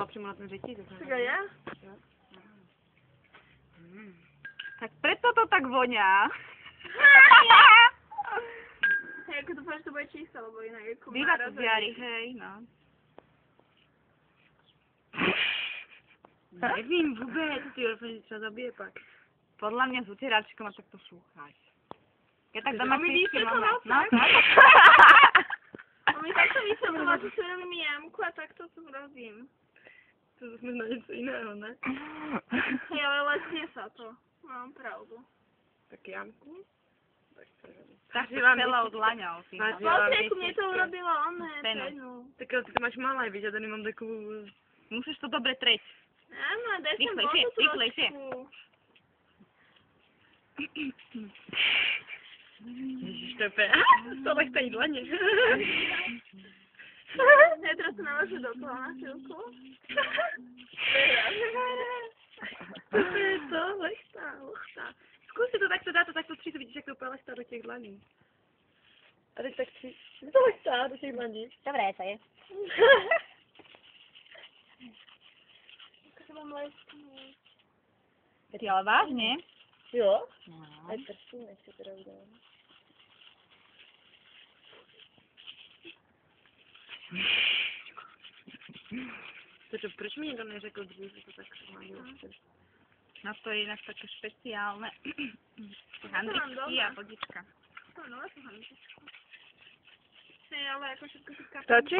Přímo na ten řetízek. Čekaj, ja? Tak preto to tak vonia. Hej, ako dúfam, že to bude čisto, lebo inak je kumá Býva to z jary, hej, no. Nevím vůbec, ty doufám, že třeba zabije pak. Podle mě s utěráčkom a tak to šúcháš. Ja tak doma vidíte to moment. no, No, tak? A my takto vysvetlila, že si robím jamku a takto to robím. to jsme na něco jiného, ne? Hej, ale lesne sa to. Mám pravdu. Tak jamku? Tak to nevím. Tak si vám celou děti- dlaňou. si Máš- to. Ja Pozri, mám ako mne to desítky. urobilo oné, Penu. penu. Tak ale ty to máš malé, víš, ja to nemám takovou... Musíš to dobre treť. Áno, daj sem Rýchlejšie, vodu rýchlejšie. trošku. Ježiš, to je pe... To lehtají dlaně. Ja teraz to naložím do toho na chvíľku. To je to, lechtá. Zkus si to takto dát, to takto tři, to vidíš, jak to úplně lechtá do těch dlaní. A teď tak tři, to lechtá do těch dlaní. Dobré to je. Ako mám lesný. Ty ale vážne? Jo? No. Aj prsty nechci teda udělat. Proč mi někdo neřekl dřív, že to tak má dělat? No to je inak také špeciálne. Handričky a vodička. No, to mám. Hej, ale ako všetko si Stačí?